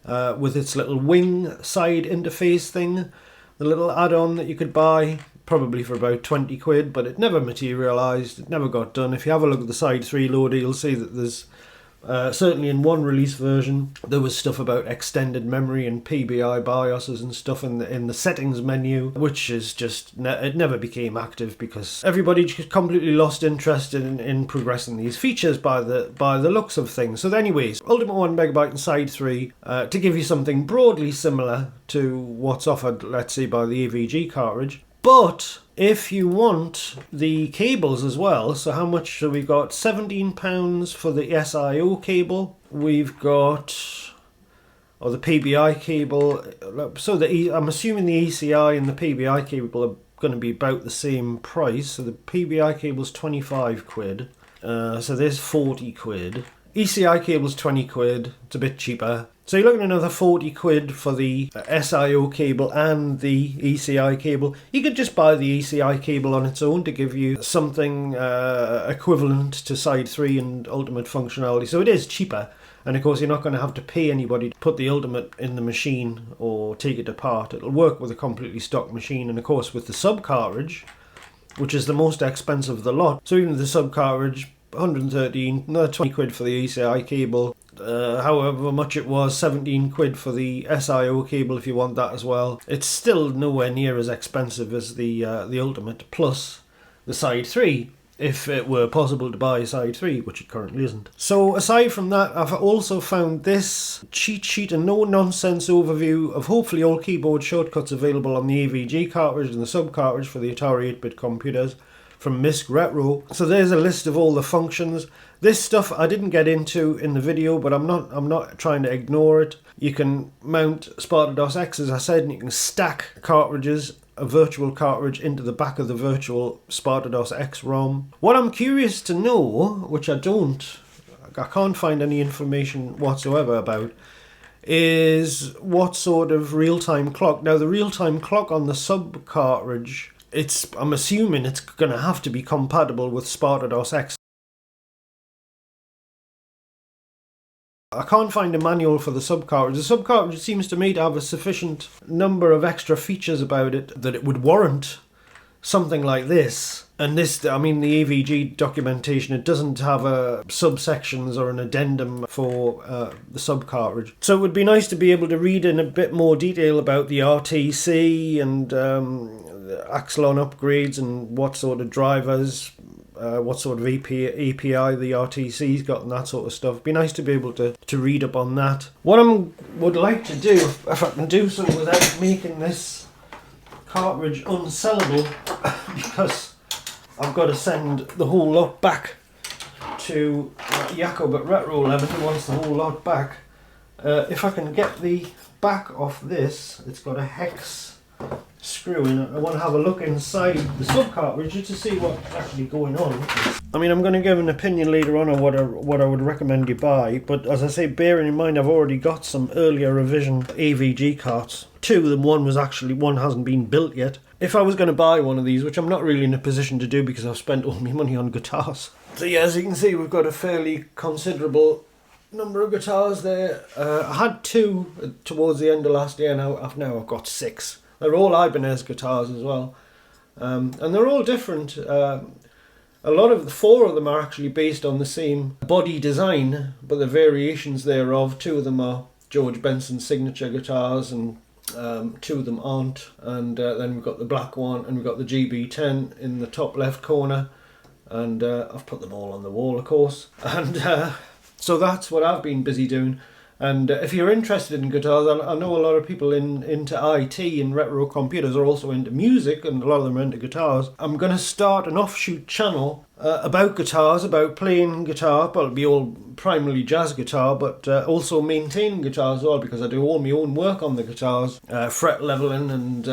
with its little wing side interface thing, the little add-on that you could buy, probably for about 20 quid, but it never materialised, it never got done. If you have a look at the Side 3 loader, you'll see that there's Certainly in one release version, there was stuff about extended memory and PBI BIOSes and stuff in the settings menu, which is just, it never became active because everybody just completely lost interest in progressing these features by the looks of things. So anyways, Ultimate 1MB and Side 3, to give you something broadly similar to what's offered, let's say, by the AVG cartridge. But if you want the cables as well, so how much have we got? £17 for the SIO cable. We've got, or the PBI cable. So I'm assuming the ECI and the PBI cable are going to be about the same price. So the PBI cable's 25 quid. So there's 40 quid. ECI cable's 20 quid. It's a bit cheaper. So you're looking at another 40 quid for the SIO cable and the ECI cable. You could just buy the ECI cable on its own to give you something equivalent to Side 3 and Ultimate functionality. So it is cheaper. And of course you're not going to have to pay anybody to put the Ultimate in the machine or take it apart. It'll work with a completely stock machine. And of course with the sub cartridge, which is the most expensive of the lot. So even the sub cartridge, 113, another 20 quid for the ECI cable. However much it was, 17 quid for the SIO cable if you want that as well. It's still nowhere near as expensive as the Ultimate plus the Side 3, if it were possible to buy Side 3, which it currently isn't. So aside from that, I've also found this cheat sheet and no nonsense overview of hopefully all keyboard shortcuts available on the AVG cartridge and the sub cartridge for the Atari 8-bit computers from Misc Retro. So there's a list of all the functions. This stuff I didn't get into in the video, but I'm not trying to ignore it. You can mount Sparta-DOS X, as I said, and you can stack cartridges, a virtual cartridge, into the back of the virtual Sparta-DOS X ROM. What I'm curious to know, which I can't find any information whatsoever about, is what sort of real-time clock. Now the real-time clock on the sub cartridge, I'm assuming it's going to have to be compatible with Sparta-DOS X. I can't find a manual for the sub cartridge. The sub cartridge seems to me to have a sufficient number of extra features about it that it would warrant something like this. And this, I mean, the AVG documentation, it doesn't have subsections or an addendum for the sub cartridge. So it would be nice to be able to read in a bit more detail about the RTC and the Axelon upgrades and what sort of drivers, what sort of API the RTC's got and that sort of stuff. It'd be nice to be able to read up on that. What I would like to do, if I can do so without making this cartridge unsellable, because I've got to send the whole lot back to Jakob at Retro 11 who wants the whole lot back. If I can get the back off this, it's got a hex screw in it. I want to have a look inside the sub cartridge to see what's actually going on. I mean, I'm going to give an opinion later on what I would recommend you buy, but as I say, bearing in mind I've already got some earlier revision AVG carts. Two of them, one hasn't been built yet. If I was going to buy one of these, which I'm not really in a position to do because I've spent all my money on guitars. So yeah, as you can see, we've got a fairly considerable number of guitars there. I had two towards the end of last year, now I've got 6. They're all Ibanez guitars as well, and they're all different. A lot of 4 of them are actually based on the same body design, but the variations thereof. 2 of them are George Benson signature guitars, and 2 of them aren't. And then we've got the black one, and we've got the GB10 in the top left corner, and I've put them all on the wall, of course. And so that's what I've been busy doing. And if you're interested in guitars, I know a lot of people into IT and retro computers are also into music, and a lot of them are into guitars. I'm going to start an offshoot channel about guitars, about playing guitar. Well, it'll be all primarily jazz guitar, but also maintaining guitars as well, because I do all my own work on the guitars, fret leveling and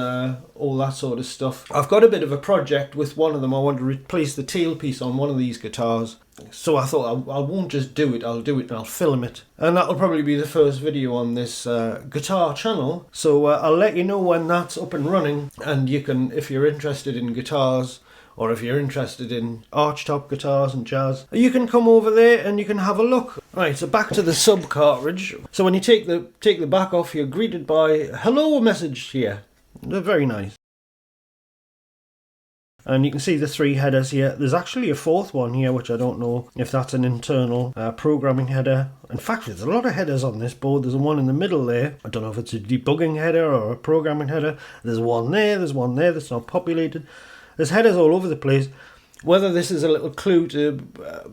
all that sort of stuff. I've got a bit of a project with one of them. I want to replace the tailpiece on one of these guitars. So I thought I won't just do it, I'll do it and I'll film it. And that'll probably be the first video on this guitar channel. So I'll let you know when that's up and running. And you can, if you're interested in guitars, or if you're interested in archtop guitars and jazz, you can come over there and you can have a look. Right, so back to the sub cartridge. So when you take the back off, you're greeted by "Hello" message here. They're very nice. And you can see the 3 headers here. There's actually a 4th one here, which I don't know if that's an internal programming header. In fact, there's a lot of headers on this board. There's one in the middle there. I don't know if it's a debugging header or a programming header. There's one there that's not populated. There's headers all over the place. Whether this is a little clue to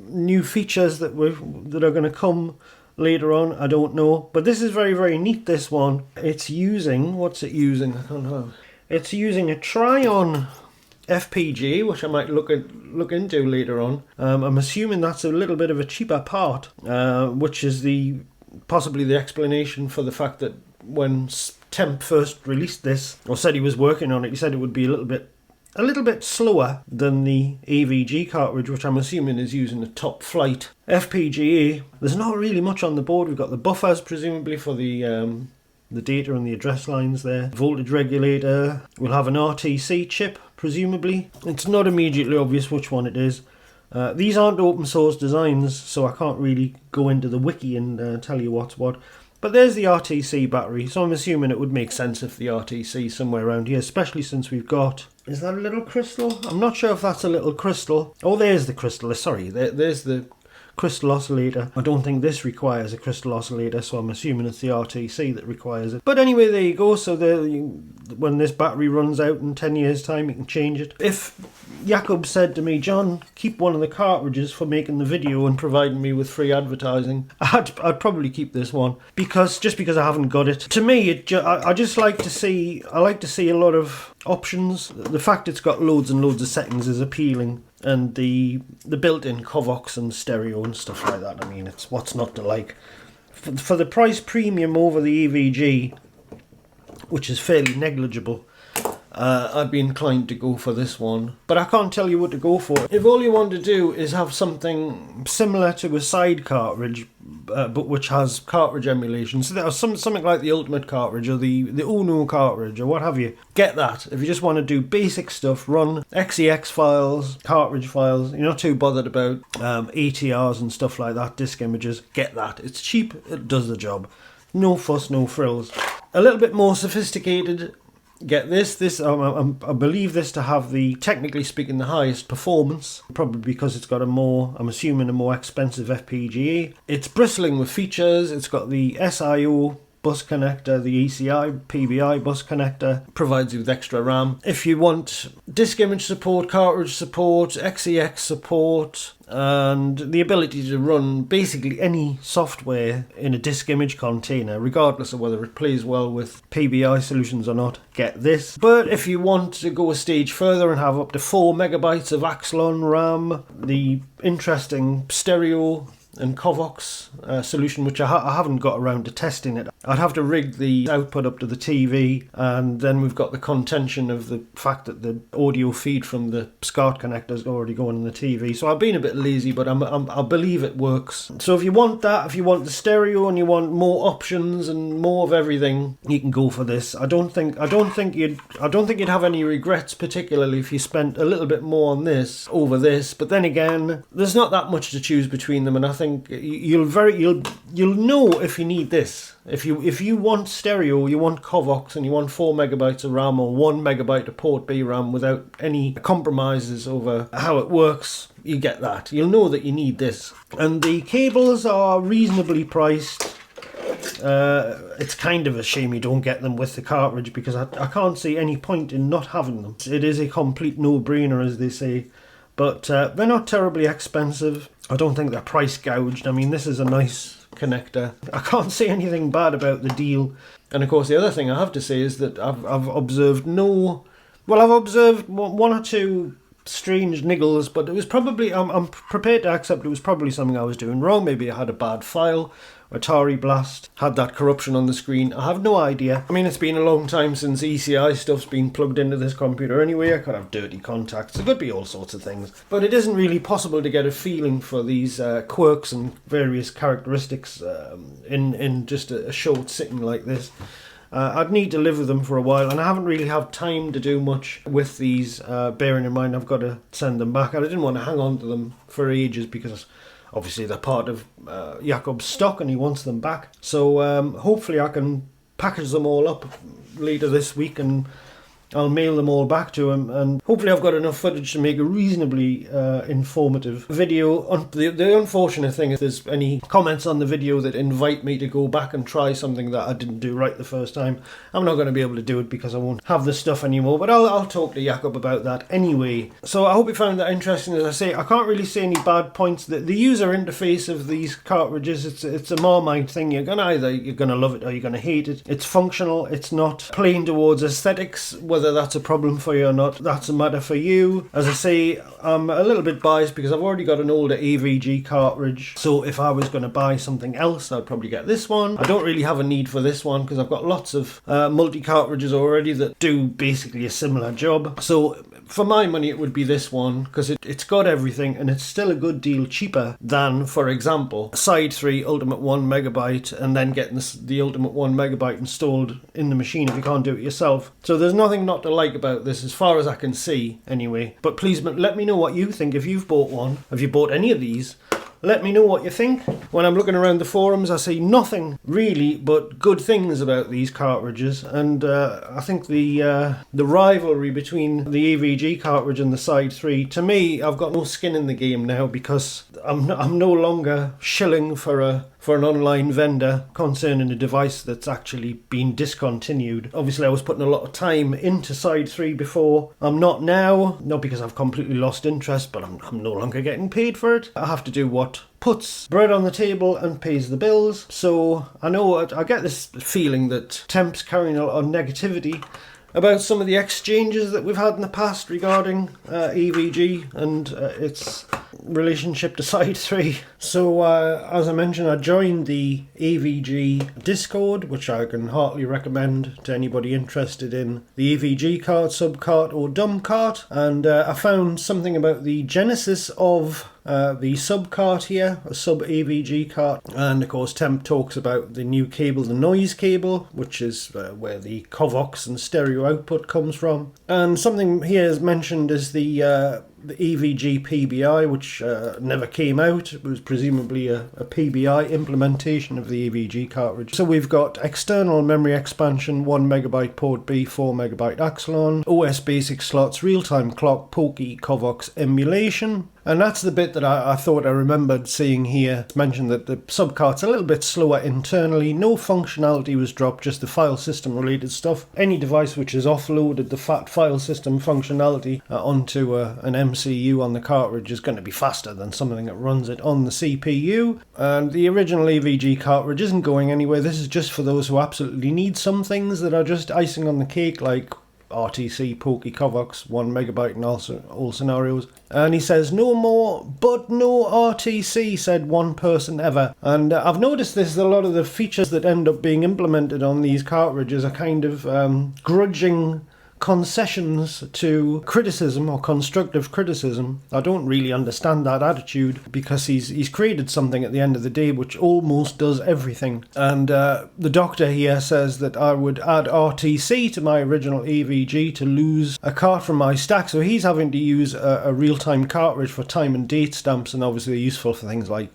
new features that are going to come later on, I don't know. But this is very, very neat, this one. It's using, what's it using? I don't know. It's using a Tryon FPGA, which I might look into later on. I'm assuming that's a little bit of a cheaper part, which is possibly the explanation for the fact that when Temp first released this, or said he was working on it, he said it would be a little bit slower than the AVG cartridge, which I'm assuming is using a top flight FPGA. There's not really much on the board. We've got the buffers, presumably for the data and the address lines there. Voltage regulator. We'll have an RTC chip, presumably. It's not immediately obvious which one it is. These aren't open source designs, so I can't really go into the wiki and tell you what's what. But there's the RTC battery, so I'm assuming it would make sense if the RTC is somewhere around here, especially since we've got... Is that a little crystal? I'm not sure if that's a little crystal. Oh, there's the crystal. Sorry, there's the crystal oscillator. I don't think this requires a crystal oscillator, so I'm assuming it's the RTC that requires it. But anyway, there you go. So when this battery runs out in 10 years' time, you can change it. If Jakob said to me, John, keep one of the cartridges for making the video and providing me with free advertising, I'd probably keep this one, just because I haven't got it. To me, I like to see a lot of options. The fact it's got loads and loads of settings is appealing, and the built-in Covox and stereo and stuff like that. I mean, it's what's not to like. For the price premium over the EVG, which is fairly negligible, I'd be inclined to go for this one. But I can't tell you what to go for. If all you want to do is have something similar to a side cartridge, but which has cartridge emulation, so there's something like the Ultimate cartridge or the Uno cartridge or what have you, get that. If you just want to do basic stuff, run XEX files, cartridge files, you're not too bothered about ATRs and stuff like that, disk images, get that. It's cheap, it does the job. No fuss, no frills. A little bit more sophisticated, get this. I believe this to have technically speaking, the highest performance, probably because it's got I'm assuming a more expensive FPGA. It's bristling with features. It's got the SIO bus connector, the ECI, PBI bus connector, provides you with extra RAM. If you want disk image support, cartridge support, XEX support, and the ability to run basically any software in a disk image container, regardless of whether it plays well with PBI solutions or not, get this. But if you want to go a stage further and have up to 4 megabytes of Axlon RAM, the interesting stereo and Covox solution, which I haven't got around to testing it. I'd have to rig the output up to the TV, and then we've got the contention of the fact that the audio feed from the SCART connector is already going in the TV. So I've been a bit lazy, but I believe it works. So if you want that, if you want the stereo and you want more options and more of everything, you can go for this. I don't think you'd have any regrets, particularly if you spent a little bit more on this over this. But then again, there's not that much to choose between them, and I think you'll know if you need this. If you want stereo, you want Covox, and you want 4 megabytes of RAM or 1 megabyte of port B RAM without any compromises over how it works, you get that. You'll know that you need this. And the cables are reasonably priced. It's kind of a shame you don't get them with the cartridge, because I can't see any point in not having them. It is a complete no-brainer, as they say. But they're not terribly expensive. I don't think they're price gouged. I mean, this is a nice connector. I can't say anything bad about the deal. And of course, the other thing I have to say is that I've observed I've observed one or two strange niggles, but it was probably, I'm prepared to accept it was probably something I was doing wrong. Maybe I had a bad file. Atari Blast had that corruption on the screen. I have no idea. I mean, it's been a long time since ECI stuff's been plugged into this computer anyway. I could have dirty contacts. It could be all sorts of things. But it isn't really possible to get a feeling for these quirks and various characteristics in just a short sitting like this. I'd need to live with them for a while, and I haven't really had time to do much with these, bearing in mind I've got to send them back. I didn't want to hang on to them for ages because obviously they're part of Jakob's stock and he wants them back. So hopefully I can package them all up later this week and I'll mail them all back to him, and hopefully I've got enough footage to make a reasonably informative video. The unfortunate thing is there's any comments on the video that invite me to go back and try something that I didn't do right the first time. I'm not going to be able to do it because I won't have the stuff anymore, but I'll talk to Jakob about that anyway. So I hope you found that interesting. As I say, I can't really see any bad points. The user interface of these cartridges, it's a Marmite thing. You're going to love it or you're going to hate it. It's functional. It's not playing towards aesthetics. Whether that's a problem for you or not, that's a matter for you. As I say, I'm a little bit biased because I've already got an older AVG cartridge. So if I was going to buy something else, I'd probably get this one. I don't really have a need for this one because I've got lots of multi-cartridges already that do basically a similar job. So for my money, it would be this one because it's got everything and it's still a good deal cheaper than, for example, Side 3 Ultimate 1 megabyte and then getting the Ultimate 1 megabyte installed in the machine if you can't do it yourself. So there's nothing not to like about this as far as I can see anyway. But please let me know what you think if you've bought one. Have you bought any of these? Let me know what you think. When I'm looking around the forums, I see nothing really but good things about these cartridges, and I think the rivalry between the AVG cartridge and the Side 3, to me, I've got no skin in the game now because I'm no longer shilling for an online vendor concerning a device that's actually been discontinued. Obviously, I was putting a lot of time into Side 3 before. I'm not now, not because I've completely lost interest, but I'm no longer getting paid for it. I have to do what puts bread on the table and pays the bills. So I know I get this feeling that Temp's carrying a lot of negativity about some of the exchanges that we've had in the past regarding AVG and its relationship to Side 3. So as I mentioned, I joined the AVG Discord, which I can heartily recommend to anybody interested in the AVG cart, subcart or dumb cart, and I found something about the genesis of the subcart here, a sub AVG cart, and of course Temp talks about the new cable, the noise cable, which is where the Covox and stereo output comes from. And something here is mentioned is the AVG PBI, which never came out. It was presumably a PBI implementation of the AVG cartridge. So we've got external memory expansion, 1 megabyte port B, 4 megabyte Axelon, OS basic slots, real-time clock, Pokey, Covox emulation. And that's the bit that I thought I remembered seeing here. It's mentioned that the subcart's a little bit slower internally. No functionality was dropped, just the file system related stuff. Any device which has offloaded the file system functionality onto an MCU on the cartridge is going to be faster than something that runs it on the CPU. And the original AVG cartridge isn't going anywhere. This is just for those who absolutely need some things that are just icing on the cake, like RTC, Pokey, Covox, 1 megabyte in all scenarios. And he says, no more, but no RTC, said one person ever. And I've noticed this, a lot of the features that end up being implemented on these cartridges are kind of grudging concessions to criticism or constructive criticism. I don't really understand that attitude because he's created something at the end of the day which almost does everything. And the doctor here says that I would add RTC to my original AVG to lose a cart from my stack, so he's having to use a real-time cartridge for time and date stamps, and obviously useful for things like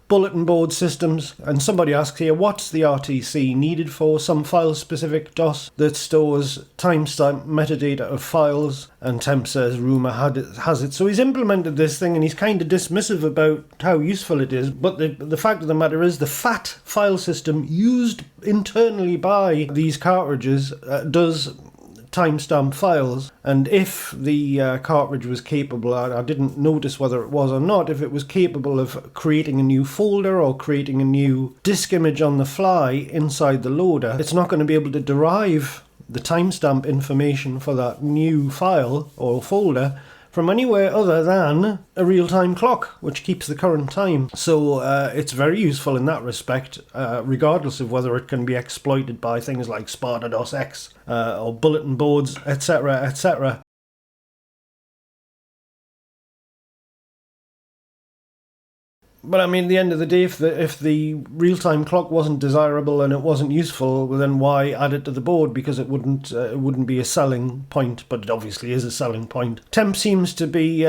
bulletin board systems. And somebody asks here, what's the RTC needed for? Some file-specific DOS that stores timestamp metadata of files, and Temp says rumour has it. So he's implemented this thing and he's kind of dismissive about how useful it is, but the fact of the matter is the FAT file system used internally by these cartridges does timestamp files, and if the cartridge was capable, I didn't notice whether it was or not, if it was capable of creating a new folder or creating a new disk image on the fly inside the loader, it's not going to be able to derive the timestamp information for that new file or folder from anywhere other than a real-time clock, which keeps the current time. So it's very useful in that respect, regardless of whether it can be exploited by things like Sparta-DOS X or bulletin boards, etc., etc. But I mean, at the end of the day, if the real-time clock wasn't desirable and it wasn't useful, well, then why add it to the board? Because it wouldn't be a selling point, but it obviously is a selling point. Temp seems to be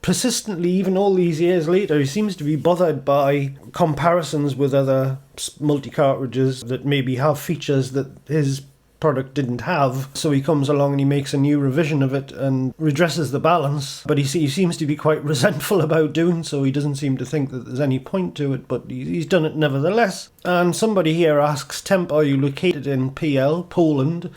persistently, even all these years later, he seems to be bothered by comparisons with other multi-cartridges that maybe have features that his product didn't have. So he comes along and he makes a new revision of it and redresses the balance. But he seems to be quite resentful about doing so. He doesn't seem to think that there's any point to it, but he's done it nevertheless. And somebody here asks, Temp, are you located in PL, Poland?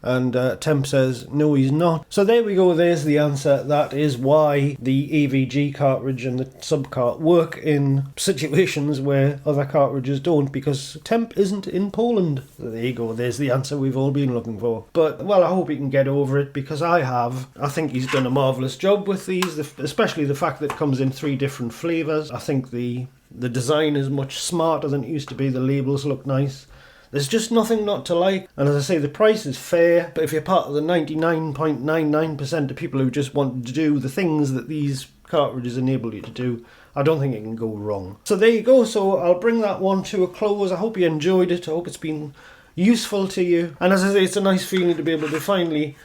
And Temp says, no, he's not. So there we go, there's the answer. That is why the AVG cartridge and the subcart work in situations where other cartridges don't, because Temp isn't in Poland. So there you go, there's the answer we've all been looking for. But, well, I hope he can get over it, because I have. I think he's done a marvellous job with these, especially the fact that it comes in 3 different flavours. I think the design is much smarter than it used to be. The labels look nice. There's just nothing not to like. And as I say, the price is fair, but if you're part of the 99.99% of people who just want to do the things that these cartridges enable you to do, I don't think it can go wrong. So there you go. So I'll bring that one to a close. I hope you enjoyed it. I hope it's been useful to you. And as I say, it's a nice feeling to be able to finally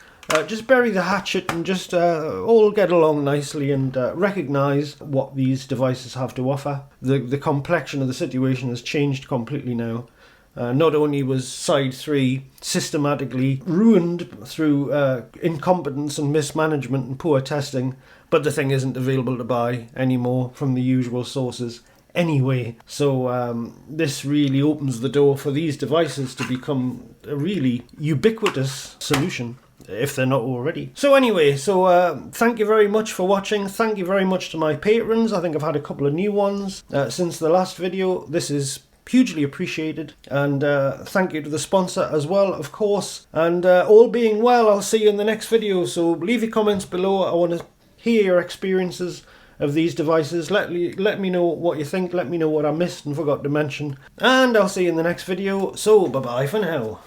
just bury the hatchet and just all get along nicely and recognise what these devices have to offer. The complexion of the situation has changed completely now. Not only was Side 3 systematically ruined through incompetence and mismanagement and poor testing, but the thing isn't available to buy anymore from the usual sources anyway. So this really opens the door for these devices to become a really ubiquitous solution, if they're not already. So anyway, thank you very much for watching. Thank you very much to my patrons. I think I've had a couple of new ones since the last video. This is hugely appreciated, and thank you to the sponsor as well, of course. And all being well, I'll see you in the next video. So leave your comments below. I want to hear your experiences of these devices. Let me know what you think. Let me know what I missed and forgot to mention, and I'll see you in the next video. So bye bye for now.